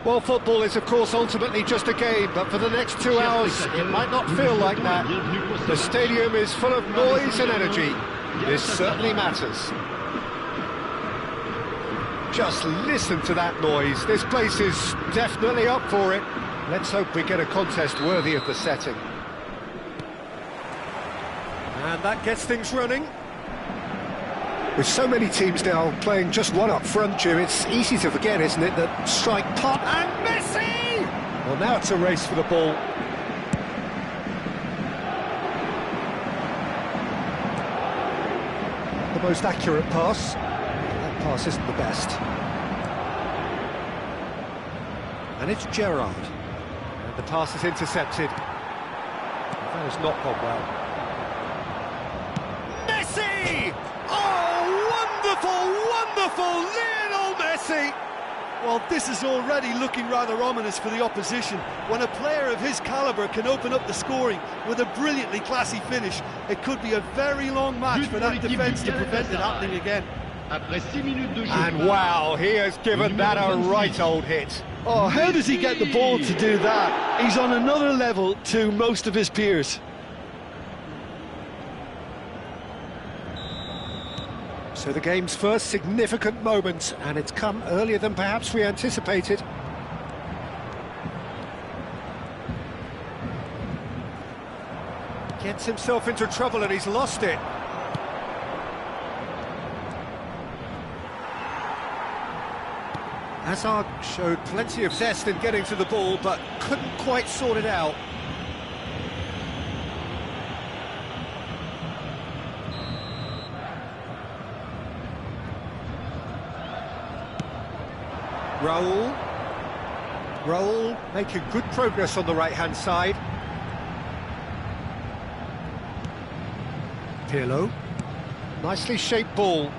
Well, football is, of course, ultimately just a game, but for the next 2 hours, it might not feel like that. The stadium is full of noise and energy. This certainly matters. Just listen to that noise. This place is definitely up for it. Let's hope we get a contest worthy of the setting. And that gets things running. With so many teams now playing just one up front, Jim, it's easy to forget, isn't it, that strike pot and Messi! Well, now it's a race for the ball. The most accurate pass. That pass isn't the best. And it's Gerrard. And the pass is intercepted. That has not gone well. Messi! Wonderful, Lionel Messi! Well, this is already looking rather ominous for the opposition. When a player of his calibre can open up the scoring with a brilliantly classy finish, it could be a very long match for that defence to prevent it happening again. And wow, he has given that a right old hit. Oh, how does he get the ball to do that? He's on another level to most of his peers. So the game's first significant moment, and it's come earlier than perhaps we anticipated. Gets himself into trouble and he's lost it. Hazard showed plenty of zest in getting to the ball, but couldn't quite sort it out. Raul making good progress on the right-hand side. Pirlo, nicely shaped ball.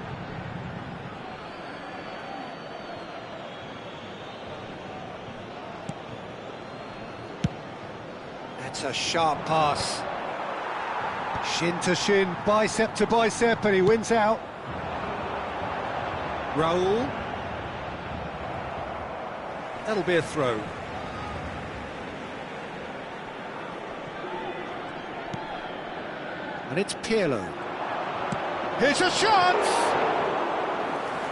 That's a sharp pass. Shin to shin, bicep to bicep, and he wins out. Raul. That'll be a throw. And it's Pirlo. Here's a shot!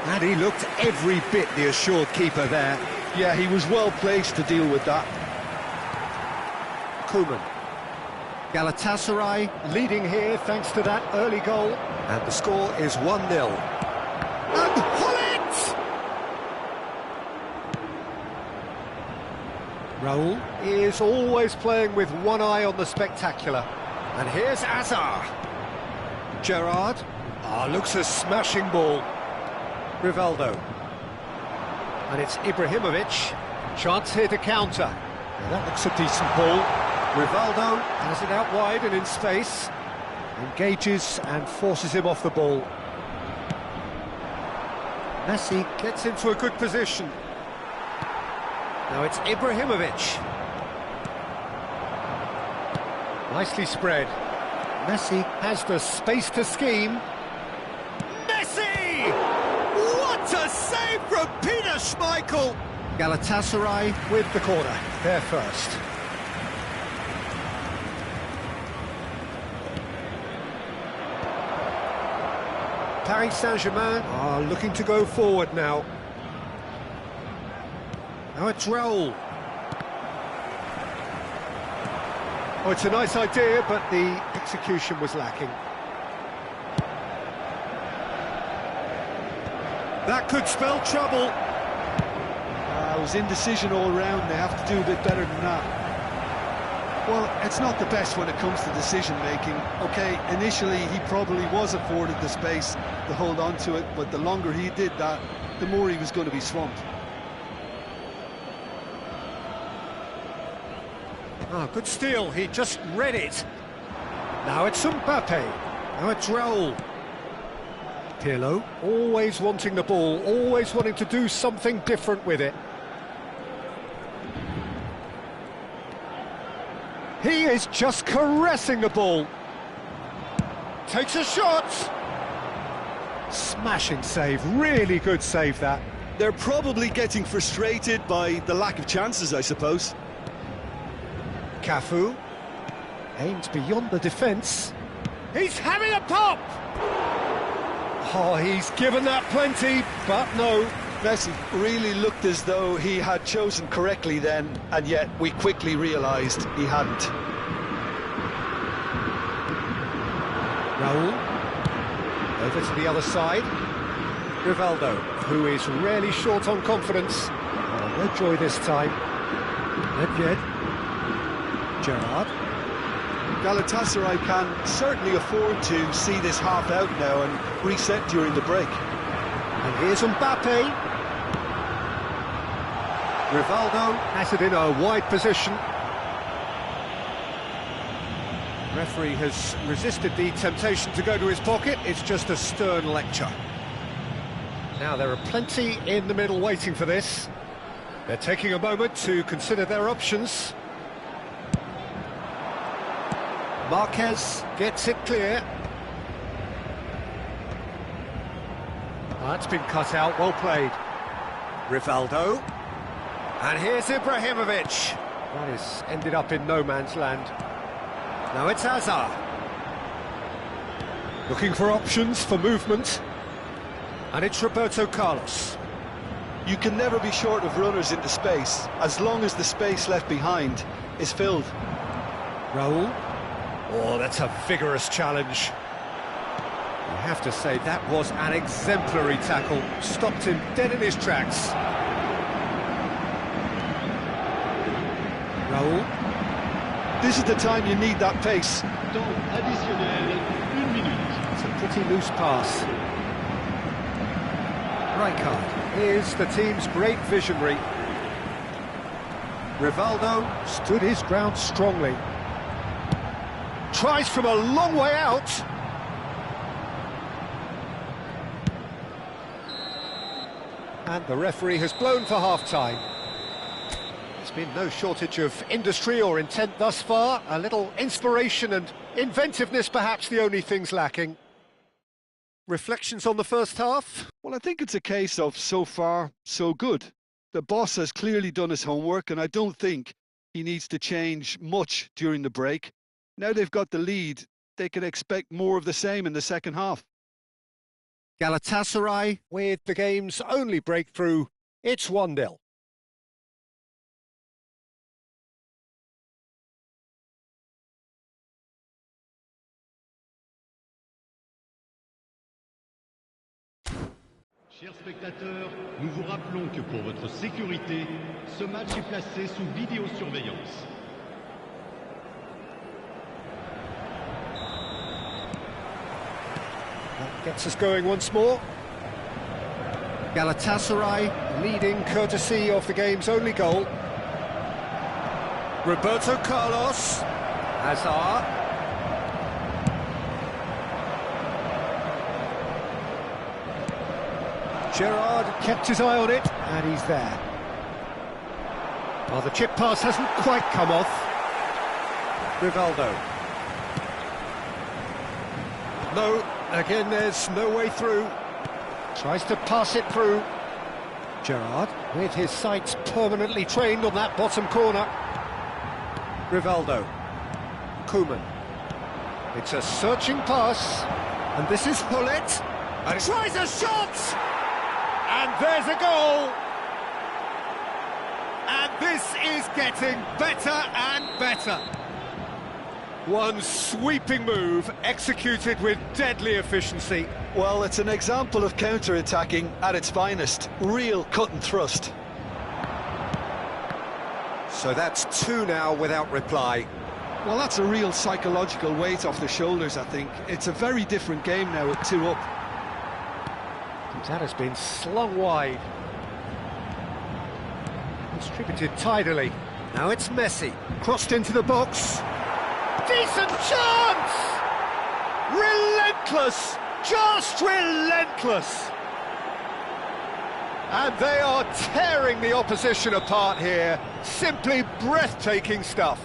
And he looked every bit the assured keeper there. Yeah, he was well placed to deal with that. Koeman. Galatasaray leading here thanks to that early goal. And the score is 1-0. And Hullet! Raul is always playing with one eye on the spectacular. And here's Azar. Gerrard. Looks a smashing ball. Rivaldo. And it's Ibrahimovic. Chance here to counter. Now that looks a decent ball. Rivaldo has it out wide and in space. Engages and forces him off the ball. Messi gets into a good position. Now it's Ibrahimovic. Nicely spread. Messi has the space to scheme. Messi! What a save from Peter Schmeichel! Galatasaray with the corner. They're first. Paris Saint-Germain are looking to go forward now. Now it's Raul. Oh, it's a nice idea, but the execution was lacking. That could spell trouble. It was indecision all round. They have to do a bit better than that. Well, it's not the best when it comes to decision-making. OK, initially he probably was afforded the space to hold on to it, but the longer he did that, the more he was going to be swamped. Good steal, he just read it. Now it's Mbappe. Now it's Raul. Pirlo, always wanting the ball, always wanting to do something different with it. He is just caressing the ball. Takes a shot. Smashing save, really good save that. They're probably getting frustrated by the lack of chances, I suppose. Cafu aimed beyond the defence. He's having a pop! Oh, he's given that plenty, but no. Messi really looked as though he had chosen correctly then, and yet we quickly realised he hadn't. Raul, over to the other side. Rivaldo, who is rarely short on confidence. Oh, no joy this time. Nedved. Gerrard. Galatasaray can certainly afford to see this half out now and reset during the break. And here's Mbappe. Rivaldo has it in a wide position. Referee has resisted the temptation to go to his pocket. It's just a stern lecture. Now there are plenty in the middle waiting for this. They're taking a moment to consider their options. Marquez gets it clear. That's been cut out, well played. Rivaldo. And here's Ibrahimovic. That has ended up in no man's land. Now it's Hazard. Looking for options for movement. And it's Roberto Carlos. You can never be short of runners into space, as long as the space left behind is filled. Raul. Oh, that's a vigorous challenge. You have to say that was an exemplary tackle. Stopped him dead in his tracks. Raul. This is the time you need that pace. Temps additionnel, 1 minute. It's a pretty loose pass. Rijkaard is the team's great visionary. Rivaldo stood his ground strongly. Tries from a long way out. And the referee has blown for half-time. There's been no shortage of industry or intent thus far. A little inspiration and inventiveness, perhaps the only things lacking. Reflections on the first half? Well, I think it's a case of so far, so good. The boss has clearly done his homework, and I don't think he needs to change much during the break. Now they've got the lead, they can expect more of the same in the second half. Galatasaray with the game's only breakthrough. It's 1-0. Chers spectateurs, nous vous rappelons que pour votre sécurité, ce match est placé sous vidéosurveillance. That gets us going once more. Galatasaray leading courtesy of the game's only goal. Roberto Carlos. Hazard. Gerrard kept his eye on it, and he's there. Well, the chip pass hasn't quite come off. Rivaldo. No, again there's no way through. Tries to pass it through. Gerrard, with his sights permanently trained on that bottom corner. Rivaldo. Koeman. It's a searching pass, and this is Hullet. And tries a shot! And there's a goal! And this is getting better and better. One sweeping move executed with deadly efficiency. Well, it's an example of counter-attacking at its finest. Real cut and thrust. So that's 2 now without reply. Well, that's a real psychological weight off the shoulders, I think. It's a very different game now at 2 up. That has been slung wide. Distributed tidily. Now it's Messi. Crossed into the box. Decent chance! Relentless! Just relentless! And they are tearing the opposition apart here. Simply breathtaking stuff.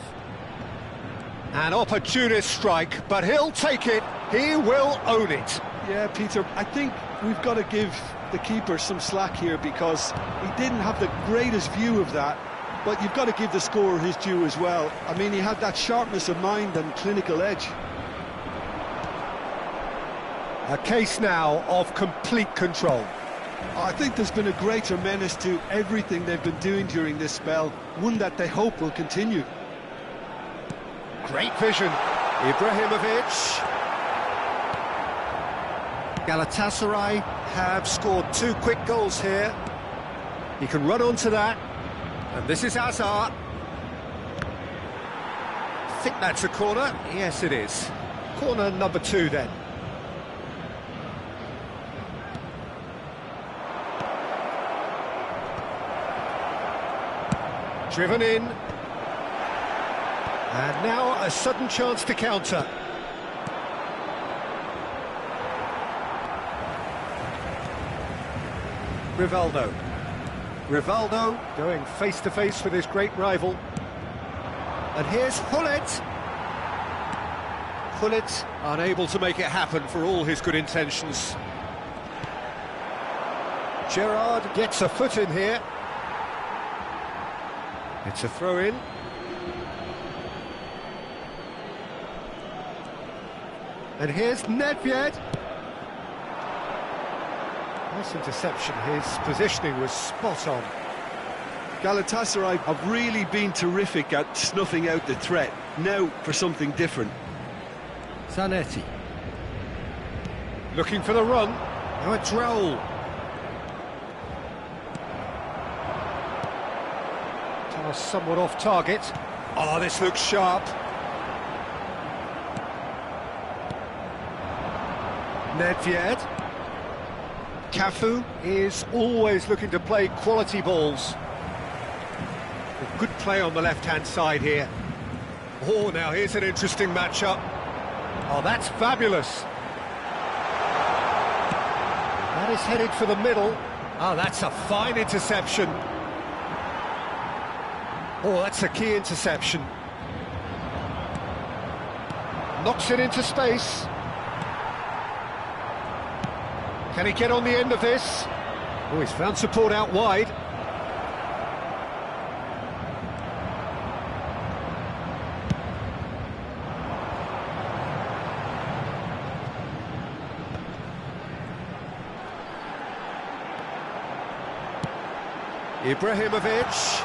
An opportunist strike, but he'll take it. He will own it. Yeah, Peter, I think we've got to give the keeper some slack here because he didn't have the greatest view of that, but you've got to give the scorer his due as well. I mean, he had that sharpness of mind and clinical edge. A case now of complete control. I think there's been a greater menace to everything they've been doing during this spell, one that they hope will continue. Great vision. Ibrahimovic. Galatasaray have scored 2 quick goals here. He can run onto that. And this is Hazard. I think that's a corner. Yes, it is. Corner number 2 then. Driven in. And now a sudden chance to counter. Rivaldo. Rivaldo going face-to-face with his great rival. And here's Hullet. Hullet unable to make it happen for all his good intentions. Gerrard gets a foot in here. It's a throw-in. And here's Nedved. Nice interception, his positioning was spot on. Galatasaray have really been terrific at snuffing out the threat. Now for something different. Zanetti. Looking for the run. Now a Droll. Somewhat off target. Oh, this looks sharp. Nedved. Cafu is always looking to play quality balls. Good play on the left-hand side here. Oh, now here's an interesting matchup. Oh, that's fabulous. That is headed for the middle. Oh, that's a fine interception. Oh, that's a key interception. Knocks it into space. Can he get on the end of this? Oh, he's found support out wide. Ibrahimovic.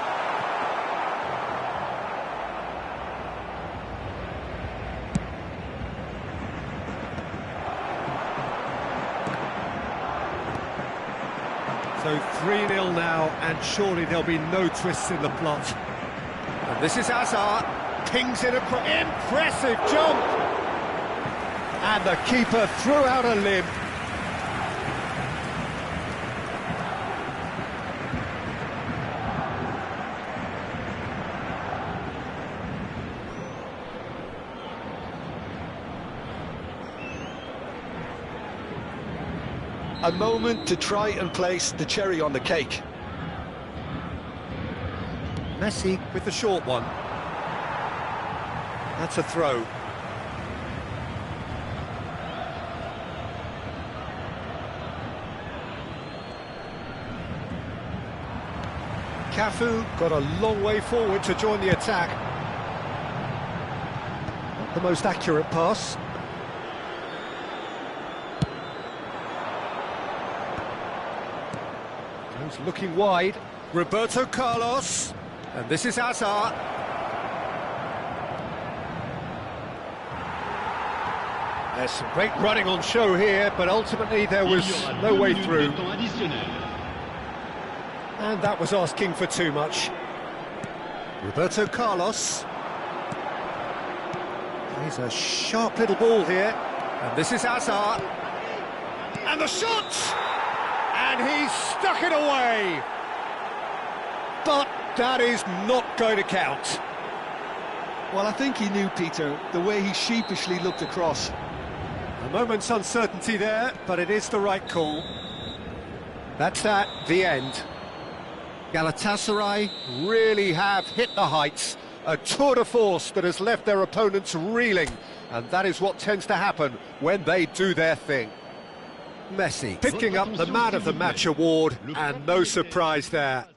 So 3-0 now, and surely there'll be no twists in the plot. And this is Hazard, pings in a impressive jump! And the keeper threw out a limb. A moment to try and place the cherry on the cake. Messi with the short one. That's a throw. Cafu got a long way forward to join the attack. Not the most accurate pass. Looking wide, Roberto Carlos, and this is Hazard. There's some great running on show here, but ultimately there was no way through. And that was asking for too much. Roberto Carlos. He's a sharp little ball here, and this is Hazard. And the shot! And he's stuck it away. But that is not going to count. Well, I think he knew, Peter, the way he sheepishly looked across. A moment's uncertainty there, but it is the right call. That's that, the end. Galatasaray really have hit the heights. A tour de force that has left their opponents reeling. And that is what tends to happen when they do their thing. Messi picking up the Man of the Match award, and no surprise there.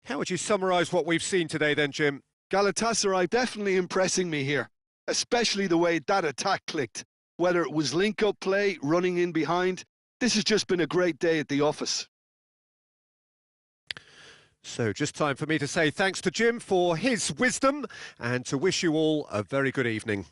How would you summarise what we've seen today then, Jim? Galatasaray definitely impressing me here, especially the way that attack clicked. Whether it was link-up play, running in behind, this has just been a great day at the office. So just time for me to say thanks to Jim for his wisdom and to wish you all a very good evening.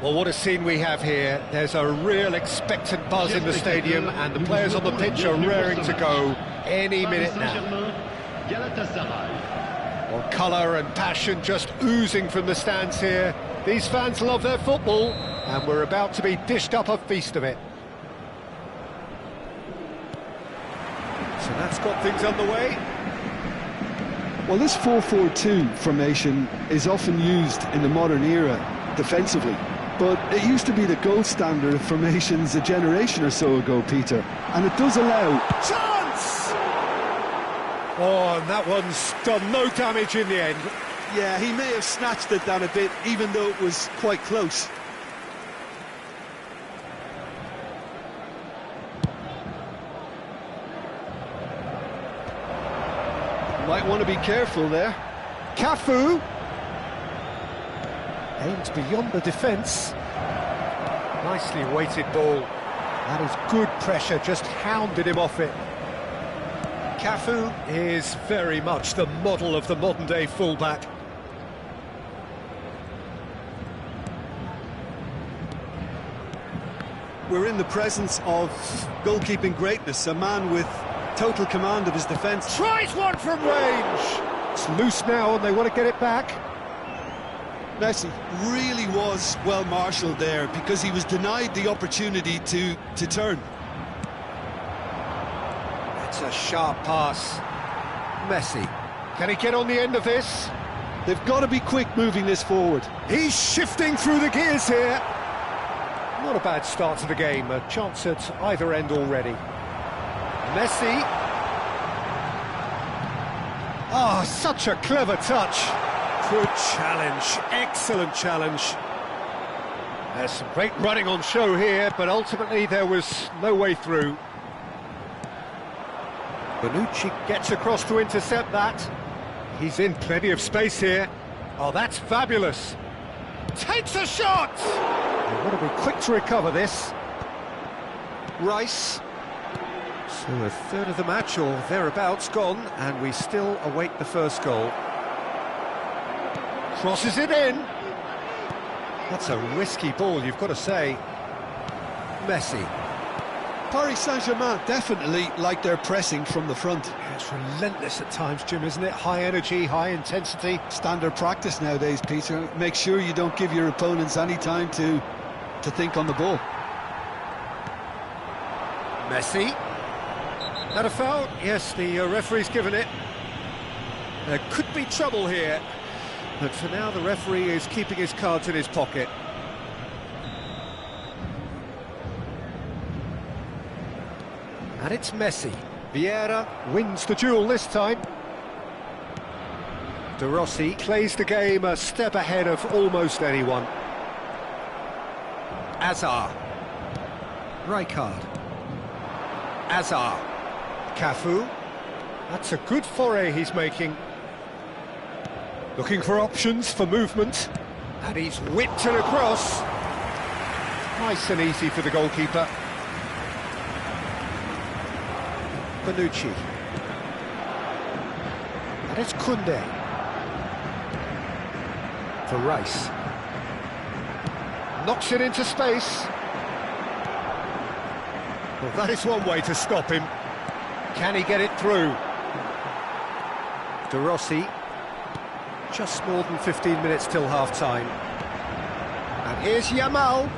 Well, what a scene we have here. There's a real expectant buzz in the stadium, and the players on the pitch are raring to go any minute now. Well, colour and passion just oozing from the stands here. These fans love their football, and we're about to be dished up a feast of it. So that's got things underway. Well, this 4-4-2 formation is often used in the modern era defensively, but it used to be the gold standard of formations a generation or so ago, Peter, and it does allow... Chance! Oh, and that one's done no damage in the end. Yeah, he may have snatched it down a bit, even though it was quite close. Might want to be careful there. Cafu aimed beyond the defence. Nicely weighted ball. That is good pressure, just hounded him off it. Cafu is very much the model of the modern-day fullback. we're in the presence of goalkeeping greatness, a man with total command of his defence. Tries one from range! It's loose now and they want to get it back. Messi really was well marshalled there because he was denied the opportunity to turn. It's a sharp pass. Messi. Can he get on the end of this? They've got to be quick moving this forward. He's shifting through the gears here. Not a bad start to the game. A chance at either end already. Messi. Ah, such a clever touch. Good challenge. Excellent challenge. There's some great running on show here, but ultimately there was no way through. Bonucci gets across to intercept that. He's in plenty of space here. Oh, that's fabulous. Takes a shot! They want to be quick to recover this. Rice. So a third of the match or thereabouts gone, and we still await the first goal. Crosses it in. That's a risky ball, you've got to say. Messi. Paris Saint-Germain definitely like their pressing from the front. It's relentless at times, Jim, isn't it? High energy, high intensity. Standard practice nowadays, Peter. Make sure you don't give your opponents any time to think on the ball. Messi. That a foul? Yes, the referee's given it. There could be trouble here, but for now the referee is keeping his cards in his pocket. And it's Messi. Vieira wins the duel this time. De Rossi plays the game a step ahead of almost anyone. Azar. Rijkaard. Azar. Cafu. That's a good foray he's making. Looking for options for movement. And he's whipped it across. Nice and easy for the goalkeeper. Bonucci. And it's Koundé. For Rice. Knocks it into space. Well, that is one way to stop him. Can he get it through? De Rossi. Just more than 15 minutes till half-time. And here's Yamal.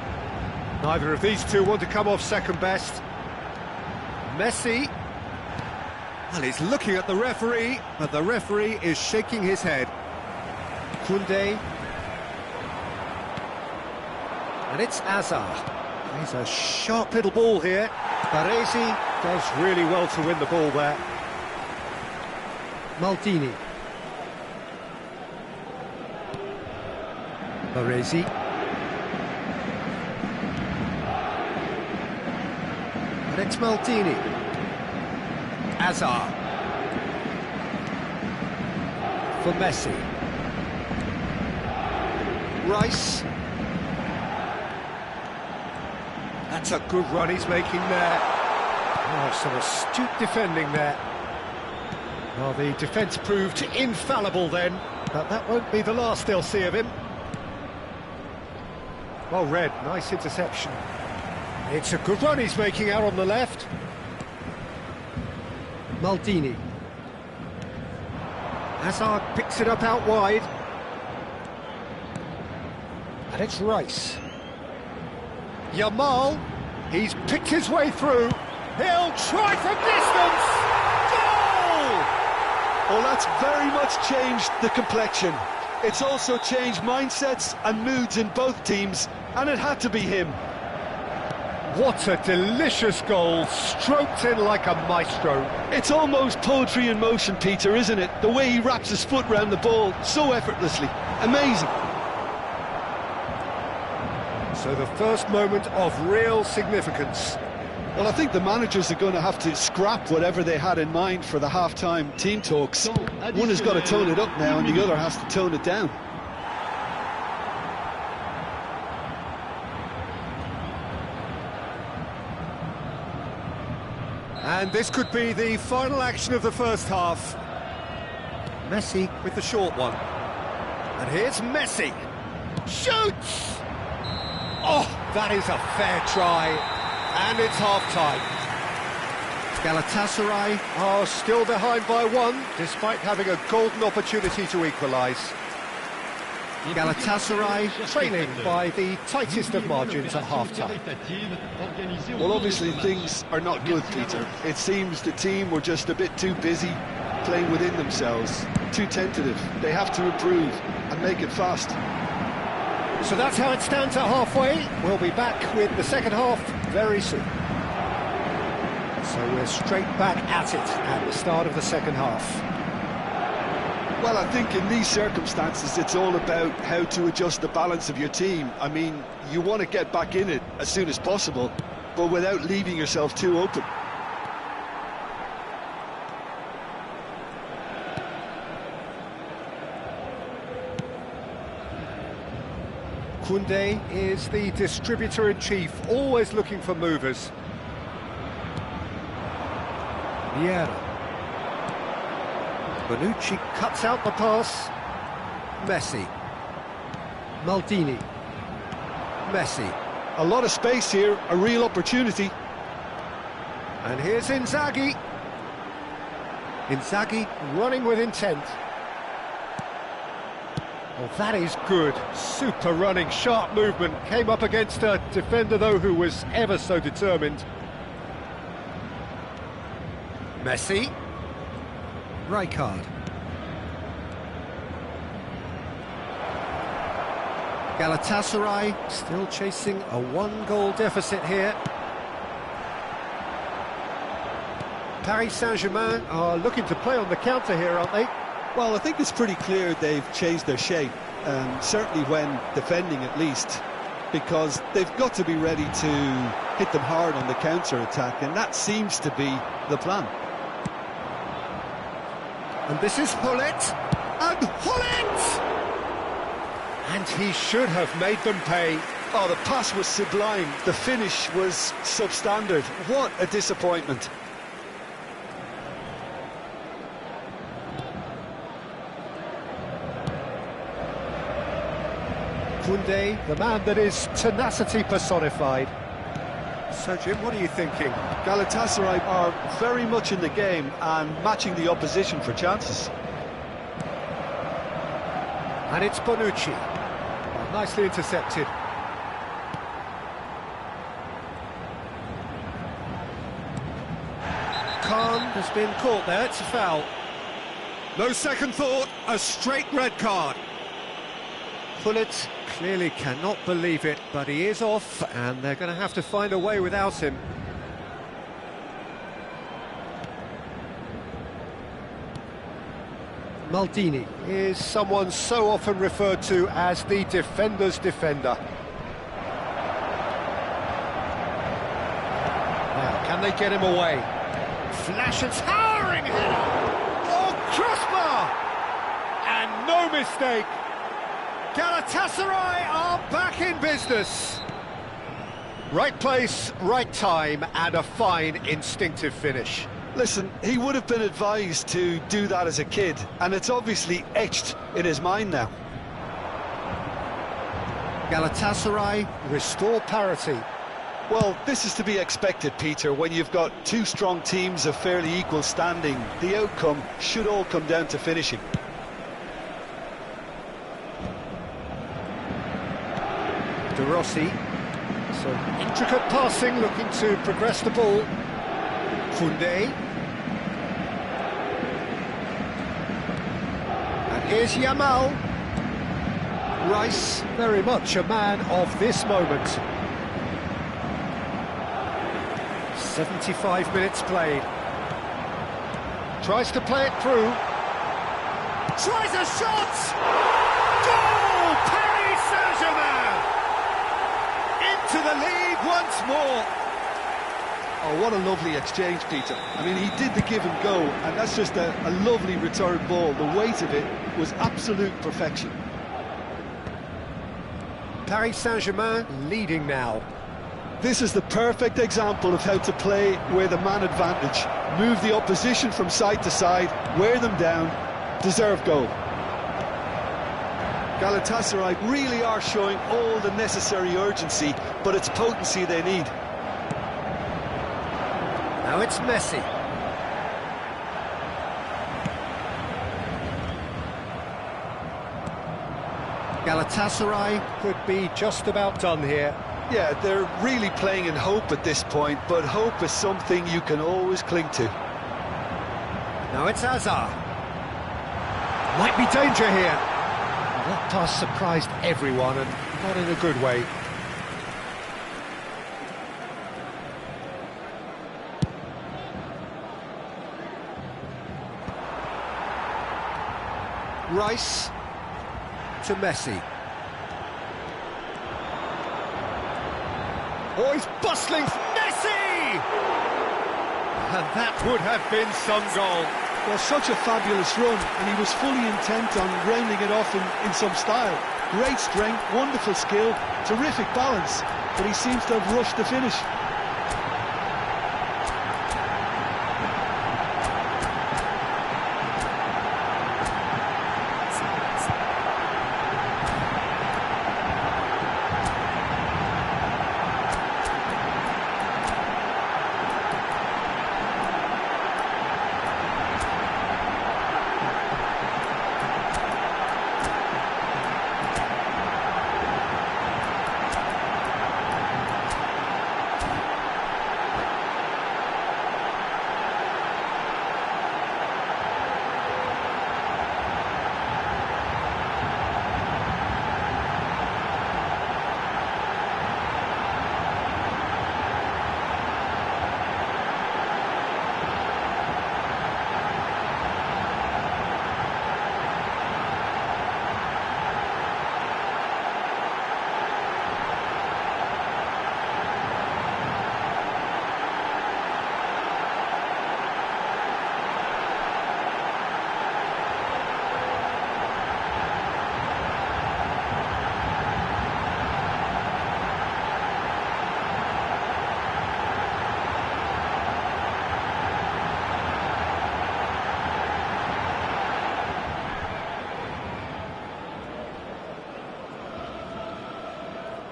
Neither of these two want to come off second best. Messi. Well, he's looking at the referee, but the referee is shaking his head. Koundé. And it's Azar. He's a sharp little ball here. Baresi does really well to win the ball there. Maldini. Baresi. And it's Maldini. Azar. For Messi. Rice. That's a good run he's making there. Oh, some astute defending there. Well, the defence proved infallible then, but that won't be the last they'll see of him. Well read, nice interception. It's a good run he's making out on the left. Maldini. Hazard picks it up out wide. And it's Rice. Yamal, he's picked his way through. He'll try from distance. Goal! Well, that's very much changed the complexion. It's also changed mindsets and moods in both teams, and it had to be him. What a delicious goal, stroked in like a maestro. It's almost poetry in motion, Peter, isn't it? The way he wraps his foot round the ball so effortlessly. Amazing. So the first moment of real significance. Well, I think the managers are going to have to scrap whatever they had in mind for the half-time team talks. One has got to tone it up now, and the other has to tone it down. And this could be the final action of the first half. Messi with the short one. And here's Messi. Shoots! Oh, that is a fair try. And it's half-time. Galatasaray are still behind by one, despite having a golden opportunity to equalise. Galatasaray trailing by the tightest of margins at half-time. Well, obviously things are not good, Peter. It seems the team were just a bit too busy playing within themselves, too tentative. They have to improve and make it fast. So that's how it stands at halfway. We'll be back with the second half very soon. So we're straight back at it at the start of the second half. Well, I think in these circumstances it's all about how to adjust the balance of your team. I mean, you want to get back in it as soon as possible, but without leaving yourself too open. Koundé is the distributor-in-chief, always looking for movers. Vieira. Bonucci cuts out the pass. Messi. Maldini. Messi. A lot of space here, a real opportunity. And here's Inzaghi. Inzaghi running with intent. Well, that is good. Super running, sharp movement. Came up against a defender, though, who was ever so determined. Messi. Rijkaard. Galatasaray still chasing a one-goal deficit here. Paris Saint-Germain are looking to play on the counter here, aren't they? Well, I think it's pretty clear they've changed their shape, certainly when defending at least, because they've got to be ready to hit them hard on the counter-attack, and that seems to be the plan. And this is Hullet, and Hullet! And he should have made them pay. Oh, the pass was sublime, the finish was substandard. What a disappointment. Koundé, the man that is tenacity personified. So, Jim, what are you thinking? Galatasaray are very much in the game and matching the opposition for chances. And it's Bonucci. Oh, nicely intercepted. Khan has been caught there, it's a foul. No second thought, a straight red card. Hullet clearly cannot believe it, but he is off, and they're going to have to find a way without him. Maldini is someone so often referred to as the defender's defender. Now, can they get him away? Flash and towering header! Oh, crossbar! And no mistake! Galatasaray are back in business. Right place, right time, and a fine instinctive finish. Listen, he would have been advised to do that as a kid, and it's obviously etched in his mind now. Galatasaray restore parity. Well, this is to be expected, Peter, when you've got two strong teams of fairly equal standing. The outcome should all come down to finishing. De Rossi, so intricate passing, looking to progress the ball. Koundé. And here's Yamal. Rice, very much a man of this moment. 75 minutes played. Tries to play it through. Tries a shot! Goal! Paris Saint-Germain! To the lead once more. Oh, what a lovely exchange, Peter. I mean, he did the give and go, and that's just a lovely return ball. The weight of it was absolute perfection. Paris Saint-Germain leading now. This is the perfect example of how to play with a man advantage. Move the opposition from side to side, wear them down, deserve goal. Galatasaray really are showing all the necessary urgency, but it's potency they need. Now it's Messi. Galatasaray could be just about done here. Yeah, they're really playing in hope at this point, but hope is something you can always cling to. Now it's Hazard. Might be danger here. That pass surprised everyone, and not in a good way. Rice to Messi. Oh, he's bustling. Messi! And that would have been some goal. Well, such a fabulous run, and he was fully intent on rounding it off in some style. Great strength, wonderful skill, terrific balance, but he seems to have rushed the finish.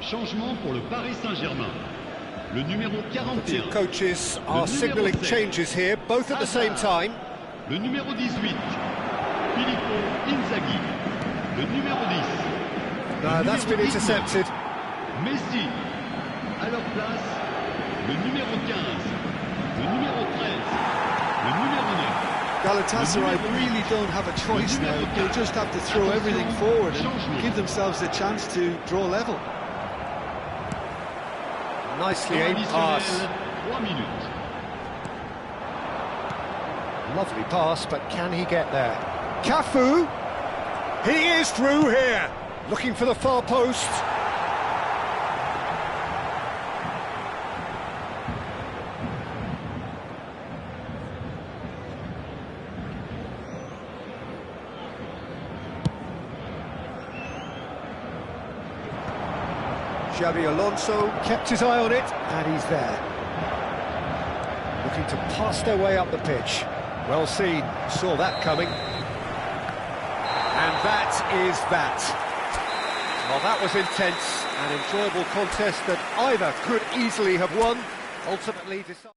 Changement pour le Paris Saint-Germain. Le numéro 41. Two coaches are signalling changes here, both at the same time. Le numéro 18. Filippo Inzaghi. Le numéro 10. No, that's been intercepted. Messi. À leur place, le numéro 15. Le numéro 13. Le numéro 9. Galatasaray really don't have a choice now. They'll just have to throw everything forward and give themselves a chance to draw level. Nicely aimed pass. 3 minutes. Lovely pass, but can he get there? Cafu! He is through here! Looking for the far post. Xabi Alonso kept his eye on it, and he's there. Looking to pass their way up the pitch. Well seen, saw that coming. And that is that. Well, that was intense, an enjoyable contest that either could easily have won, ultimately decided.